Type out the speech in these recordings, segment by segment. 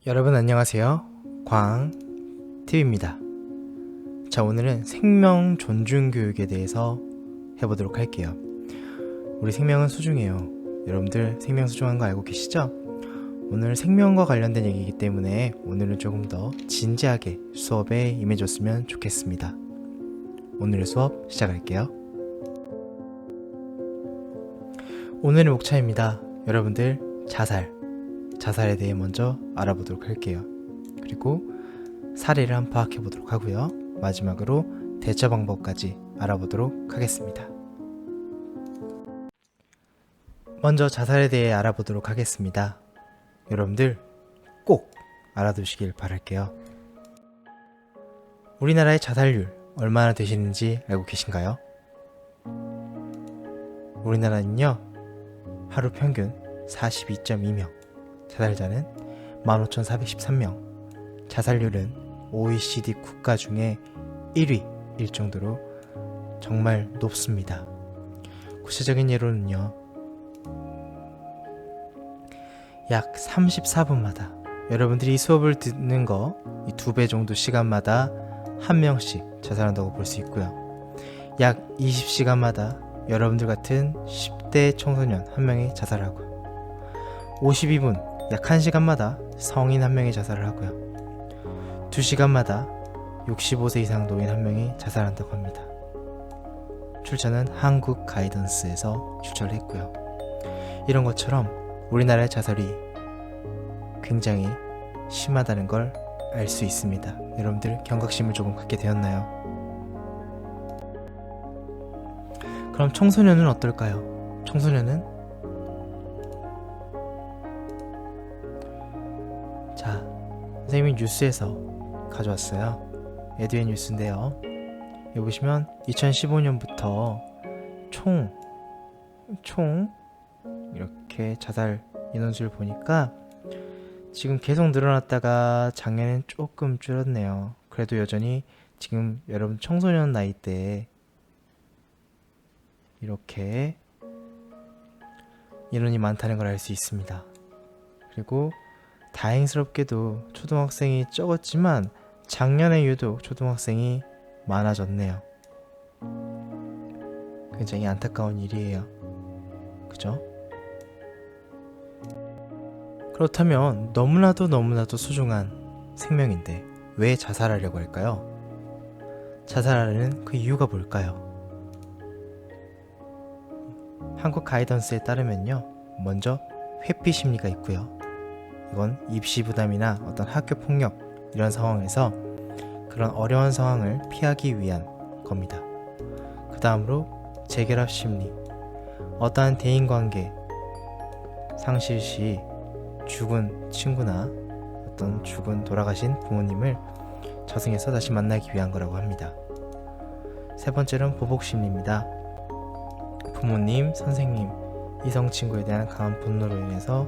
여러분 안녕하세요. 광TV입니다. 자, 오늘은 생명 존중 교육에 대해서 해보도록 할게요. 우리 생명은 소중해요. 여러분들 생명 소중한 거 알고 계시죠? 오늘 생명과 관련된 얘기이기 때문에 오늘은 조금 더 진지하게 수업에 임해줬으면 좋겠습니다. 오늘의 수업 시작할게요. 오늘의 목차입니다. 여러분들 자살에 대해 먼저 알아보도록 할게요. 그리고 사례를 한번 파악해 보도록 하고요. 마지막으로 대처 방법까지 알아보도록 하겠습니다. 먼저 자살에 대해 알아보도록 하겠습니다. 여러분들 꼭 알아두시길 바랄게요. 우리나라의 자살률 얼마나 되시는지 알고 계신가요? 우리나라는요, 하루 평균 42.2명, 자살자는 15,413명, 자살률은 OECD 국가 중에 1위일 정도로 정말 높습니다. 구체적인 예로는요, 약 34분마다 여러분들이 이 수업을 듣는 거 이 2배 정도 시간마다 한 명씩 자살한다고 볼 수 있고요. 약 20시간마다 여러분들 같은 10대 청소년 한 명이 자살하고요. 52분 약 1시간마다 성인 한 명이 자살을 하고요. 2시간마다 65세 이상 노인 한 명이 자살한다고 합니다. 출처는 한국 가이던스에서 출처를 했고요. 이런 것처럼 우리나라의 자살이 굉장히 심하다는 걸 알 수 있습니다. 여러분들 경각심을 조금 갖게 되었나요? 그럼 청소년은 어떨까요? 청소년은 선생님이 뉴스에서 가져왔어요. 에듀의 뉴스인데요. 여기 보시면 2015년부터 총 이렇게 자살 인원수를 보니까 지금 계속 늘어났다가 작년엔 조금 줄었네요. 그래도 여전히 지금 여러분 청소년 나이대에 이렇게 인원이 많다는 걸 알 수 있습니다. 그리고 다행스럽게도 초등학생이 적었지만 작년에 유독 초등학생이 많아졌네요. 굉장히 안타까운 일이에요. 그죠? 그렇다면 너무나도 소중한 생명인데 왜 자살하려고 할까요? 자살하려는 그 이유가 뭘까요? 한국 가이던스에 따르면요, 먼저 회피 심리가 있고요. 이건 입시 부담이나 어떤 학교 폭력 이런 상황에서 그런 어려운 상황을 피하기 위한 겁니다. 그 다음으로 재결합 심리, 어떠한 대인관계 상실 시 죽은 친구나 어떤 돌아가신 부모님을 저승에서 다시 만나기 위한 거라고 합니다. 세 번째로는 보복 심리입니다. 부모님, 선생님, 이성 친구에 대한 강한 분노로 인해서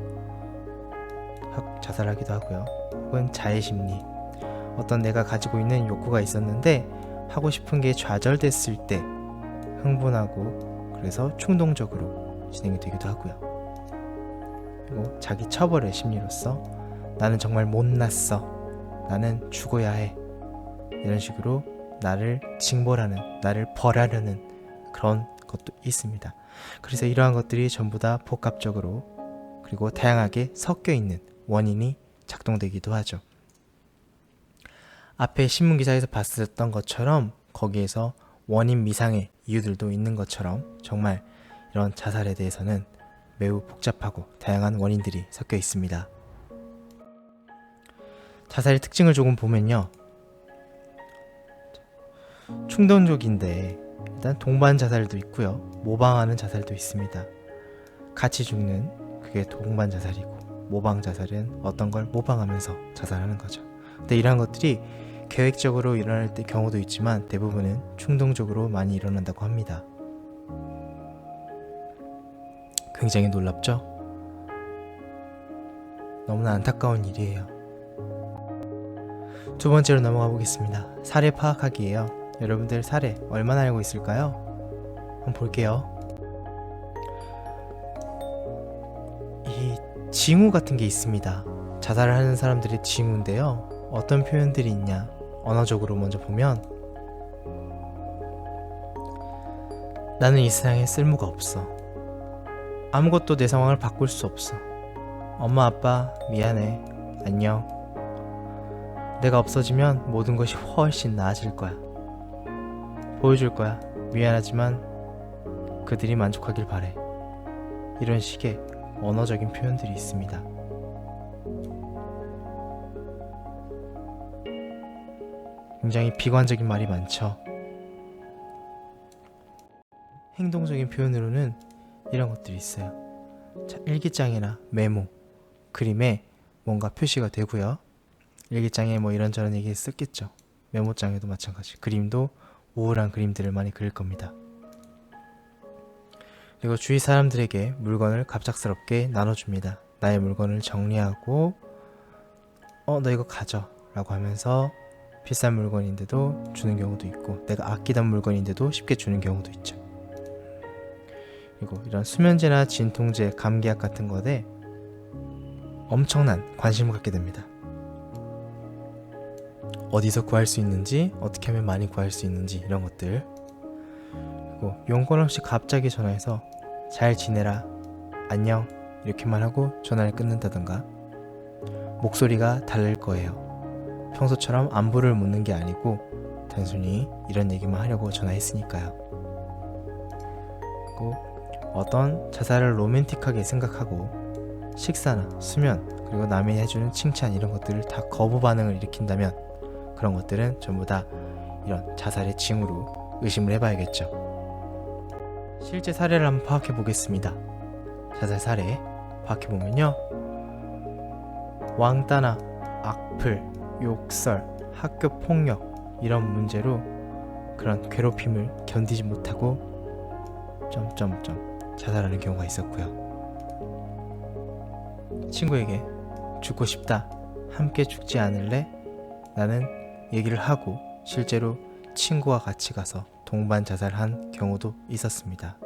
자살하기도 하고요. 혹은 자해 심리, 어떤 내가 가지고 있는 욕구가 있었는데 하고 싶은 게 좌절됐을 때 흥분하고 그래서 충동적으로 진행이 되기도 하고요. 그리고 자기 처벌의 심리로서 나는 정말 못났어, 나는 죽어야 해, 이런 식으로 나를 징벌하는, 나를 벌하려는 그런 것도 있습니다. 그래서 이러한 것들이 전부 다 복합적으로 그리고 다양하게 섞여 있는 원인이 작동되기도 하죠. 앞에 신문기사에서 봤었던 것처럼 거기에서 원인 미상의 이유들도 있는 것처럼 정말 이런 자살에 대해서는 매우 복잡하고 다양한 원인들이 섞여 있습니다. 자살의 특징을 조금 보면요, 충동적인데 일단 동반 자살도 있고요, 모방하는 자살도 있습니다. 같이 죽는 그게 동반 자살이고, 모방 자살은 어떤 걸 모방하면서 자살하는 거죠. 근데 이러한 것들이 계획적으로 일어날 때 경우도 있지만 대부분은 충동적으로 많이 일어난다고 합니다. 굉장히 놀랍죠? 너무나 안타까운 일이에요. 두 번째로 넘어가 보겠습니다. 사례 파악하기예요. 여러분들 사례 얼마나 알고 있을까요? 한번 볼게요. 이 징후 같은 게 있습니다. 자살을 하는 사람들의 징후인데요. 어떤 표현들이 있냐? 언어적으로 먼저 보면 나는 이 세상에 쓸모가 없어. 아무것도 내 상황을 바꿀 수 없어. 엄마 아빠 미안해. 안녕. 내가 없어지면 모든 것이 훨씬 나아질 거야. 보여줄 거야. 미안하지만 그들이 만족하길 바래. 이런 식의 언어적인 표현들이 있습니다. 굉장히 비관적인 말이 많죠. 행동적인 표현으로는 이런 것들이 있어요. 자, 일기장이나 메모, 그림에 뭔가 표시가 되고요. 일기장에 뭐 이런저런 얘기 썼겠죠. 메모장에도 마찬가지. 그림도 우울한 그림들을 많이 그릴 겁니다. 그리고 주위 사람들에게 물건을 갑작스럽게 나눠줍니다. 나의 물건을 정리하고 너 이거 가져 라고 하면서 비싼 물건인데도 주는 경우도 있고, 내가 아끼던 물건인데도 쉽게 주는 경우도 있죠. 그리고 이런 수면제나 진통제, 감기약 같은 것에 엄청난 관심을 갖게 됩니다. 어디서 구할 수 있는지, 어떻게 하면 많이 구할 수 있는지, 이런 것들. 그리고 용건 없이 갑자기 전화해서 잘 지내라, 안녕 이렇게만 하고 전화를 끊는다던가, 목소리가 다를 거예요. 평소처럼 안부를 묻는 게 아니고 단순히 이런 얘기만 하려고 전화했으니까요. 그리고 어떤 자살을 로맨틱하게 생각하고 식사나 수면, 그리고 남이 해주는 칭찬, 이런 것들을 다 거부 반응을 일으킨다면 그런 것들은 전부 다 이런 자살의 징후로 의심을 해봐야겠죠. 실제 사례를 한번 파악해 보겠습니다. 자살 사례 파악해 보면요, 왕따나 악플, 욕설, 학교 폭력, 이런 문제로 그런 괴롭힘을 견디지 못하고 자살하는 경우가 있었고요. 친구에게 죽고 싶다, 함께 죽지 않을래? 나는 얘기를 하고 실제로 친구와 같이 가서 동반 자살한 경우도 있었습니다.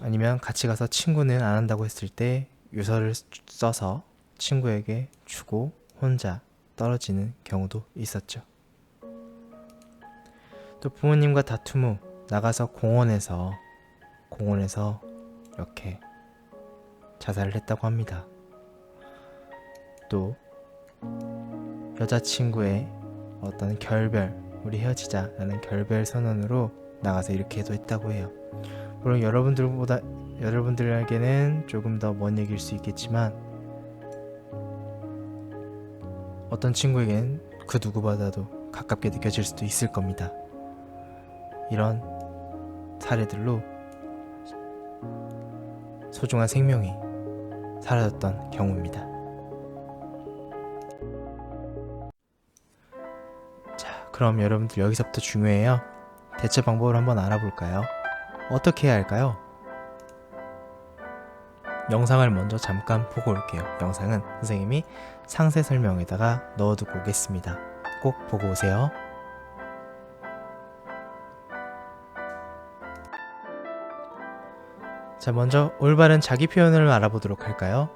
아니면 같이 가서 친구는 안 한다고 했을 때 유서를 써서 친구에게 주고 혼자 떨어지는 경우도 있었죠. 또 부모님과 다툼 후 나가서 공원에서 이렇게 자살을 했다고 합니다. 또 여자친구의 어떤 결별, 우리 헤어지자라는 결별 선언으로 나가서 이렇게도 했다고 해요. 물론 여러분들에게는 조금 더 먼 얘기일 수 있겠지만, 어떤 친구에겐 그 누구보다도 가깝게 느껴질 수도 있을 겁니다. 이런 사례들로 소중한 생명이 사라졌던 경우입니다. 자, 그럼 여러분들 여기서부터 중요해요. 대처 방법을 한번 알아볼까요? 어떻게 해야 할까요? 영상을 먼저 잠깐 보고 올게요. 영상은 선생님이 상세 설명에다가 넣어두고 오겠습니다. 꼭 보고 오세요. 자, 먼저 올바른 자기 표현을 알아보도록 할까요?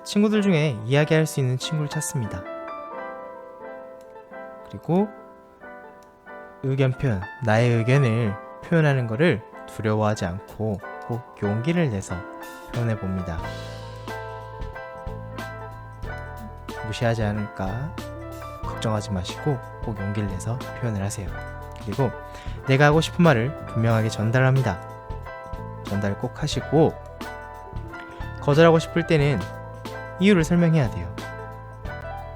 친구들 중에 이야기할 수 있는 친구를 찾습니다. 그리고 의견 표현, 나의 의견을 표현하는 것을 두려워하지 않고 꼭 용기를 내서 표현해 봅니다. 무시하지 않을까 걱정하지 마시고 꼭 용기를 내서 표현을 하세요. 그리고 내가 하고 싶은 말을 분명하게 전달합니다. 전달 꼭 하시고, 거절하고 싶을 때는 이유를 설명해야 돼요.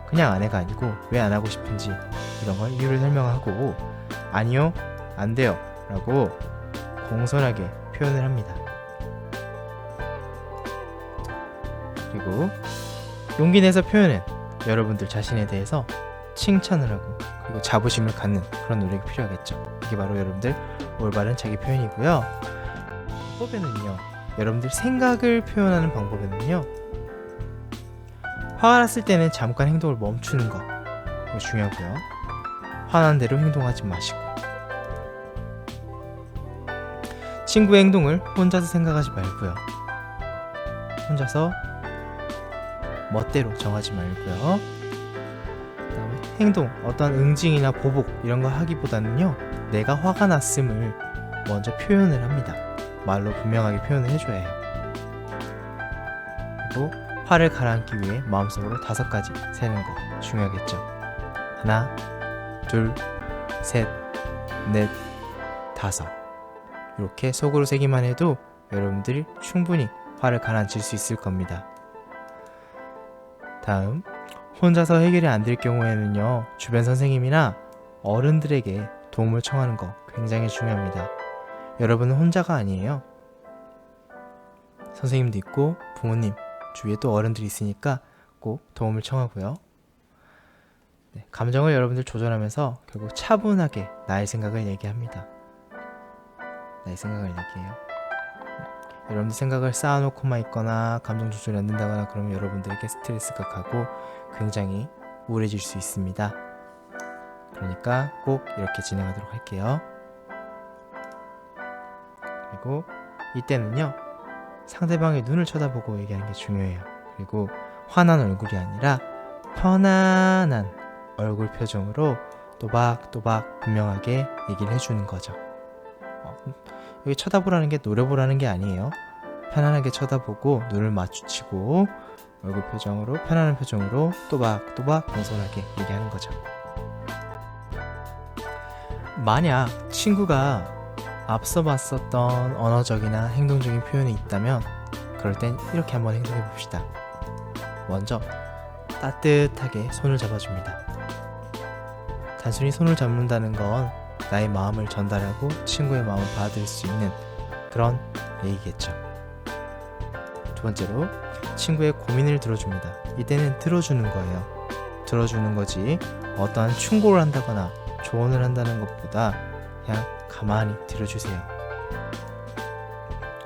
그냥 아내가 아니고 왜 안 하고 싶은지, 이런 걸 이유를 설명하고, 아니요, 안 돼요 라고 공손하게 표현을 합니다. 그리고 용기 내서 표현은 여러분들 자신에 대해서 칭찬을 하고, 그리고 자부심을 갖는 그런 노력이 필요하겠죠. 이게 바로 여러분들 올바른 자기 표현이고요. 방법에는요, 여러분들 생각을 표현하는 방법에는요, 화가 났을 때는 잠깐 행동을 멈추는 거, 이거 중요하고요. 화난 대로 행동하지 마시고, 친구의 행동을 혼자서 생각하지 말고요. 혼자서 멋대로 정하지 말고요. 그다음에 행동, 어떤 응징이나 보복 이런 거 하기보다는요, 내가 화가 났음을 먼저 표현을 합니다. 말로 분명하게 표현을 해줘야 해요. 그리고 화를 가라앉기 위해 마음속으로 5가지 세는 거 중요하겠죠. 하나, 둘, 셋, 넷, 5. 이렇게 속으로 세기만 해도 여러분들이 충분히 화를 가라앉힐 수 있을 겁니다. 다음, 혼자서 해결이 안 될 경우에는요, 주변 선생님이나 어른들에게 도움을 청하는 거 굉장히 중요합니다. 여러분은 혼자가 아니에요. 선생님도 있고 부모님, 주위에 또 어른들이 있으니까 꼭 도움을 청하고요. 네, 감정을 여러분들 조절하면서 결국 차분하게 나의 생각을 얘기합니다. 나의 생각을 얘기해요. 여러분들 생각을 쌓아놓고만 있거나 감정 조절이 안 된다거나 그러면 여러분들에게 스트레스가 가고 굉장히 우울해질 수 있습니다. 그러니까 꼭 이렇게 진행하도록 할게요. 그리고 이때는요, 상대방의 눈을 쳐다보고 얘기하는 게 중요해요. 그리고 화난 얼굴이 아니라 편안한 얼굴 표정으로 또박또박 분명하게 얘기를 해주는 거죠. 여기 쳐다보라는 게 노려보라는 게 아니에요. 편안하게 쳐다보고 눈을 마주치고 얼굴 표정으로, 편안한 표정으로 또박또박 공손하게 얘기하는 거죠. 만약 친구가 앞서 봤었던 언어적이나 행동적인 표현이 있다면 그럴 땐 이렇게 한번 행동해 봅시다. 먼저 따뜻하게 손을 잡아줍니다. 단순히 손을 잡는다는 건 나의 마음을 전달하고 친구의 마음을 받아들일 수 있는 그런 얘기겠죠. 두 번째로, 친구의 고민을 들어줍니다. 이때는 들어주는 거예요. 들어주는 거지 어떠한 충고를 한다거나 조언을 한다는 것보다 그냥 가만히 들어주세요.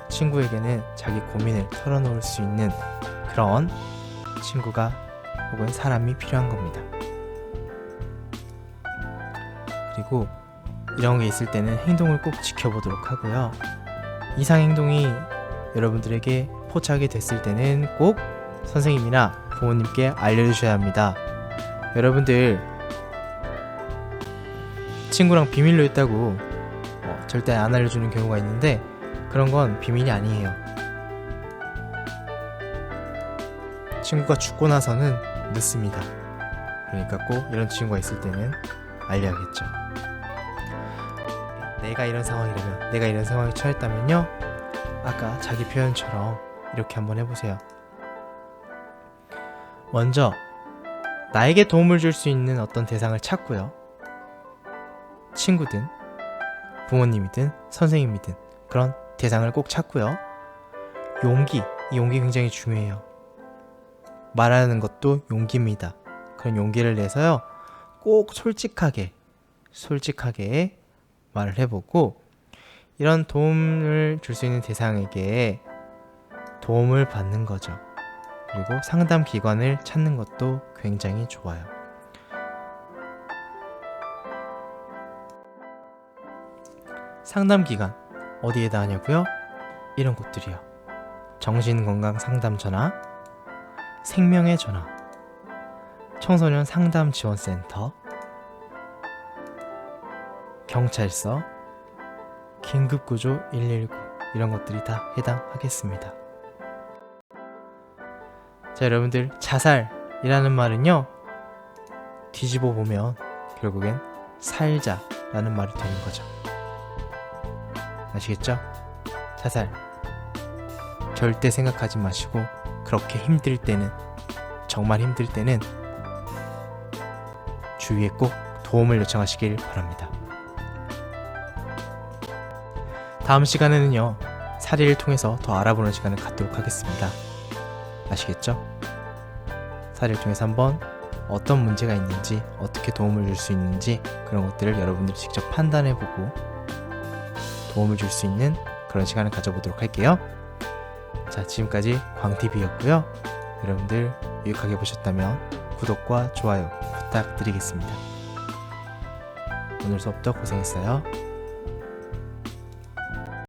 친구에게는 자기 고민을 털어놓을 수 있는 그런 친구가 혹은 사람이 필요한 겁니다. 그리고 이런 게 있을 때는 행동을 꼭 지켜보도록 하고요. 이상 행동이 여러분들에게 포착이 됐을 때는 꼭 선생님이나 부모님께 알려주셔야 합니다. 여러분들 친구랑 비밀로 했다고 절대 안 알려주는 경우가 있는데 그런 건 비밀이 아니에요. 친구가 죽고 나서는 늦습니다. 그러니까 꼭 이런 친구가 있을 때는 알려야겠죠. 내가 이런 상황이라면, 내가 이런 상황에 처했다면요, 아까 자기 표현처럼 이렇게 한번 해보세요. 먼저 나에게 도움을 줄 수 있는 어떤 대상을 찾고요. 친구든 부모님이든 선생님이든 그런 대상을 꼭 찾고요. 이 용기 굉장히 중요해요. 말하는 것도 용기입니다. 그런 용기를 내서요, 꼭 솔직하게 말을 해보고 이런 도움을 줄 수 있는 대상에게 도움을 받는 거죠. 그리고 상담 기관을 찾는 것도 굉장히 좋아요. 상담 기관 어디에다 하냐고요? 이런 곳들이요. 정신건강 상담 전화, 생명의 전화, 청소년 상담 지원센터, 경찰서, 긴급구조 119 이런 것들이 다 해당하겠습니다. 자, 여러분들 자살이라는 말은요, 뒤집어 보면 결국엔 살자라는 말이 되는 거죠. 아시겠죠? 자살 절대 생각하지 마시고 그렇게 힘들 때는, 정말 힘들 때는 주위에 꼭 도움을 요청하시길 바랍니다. 다음 시간에는요, 사례를 통해서 더 알아보는 시간을 갖도록 하겠습니다. 아시겠죠? 사례를 통해서 한번 어떤 문제가 있는지, 어떻게 도움을 줄 수 있는지 그런 것들을 여러분들이 직접 판단해보고 도움을 줄 수 있는 그런 시간을 가져보도록 할게요. 자, 지금까지 광TV였고요. 여러분들 유익하게 보셨다면 구독과 좋아요 부탁드리겠습니다. 오늘 수업도 고생했어요.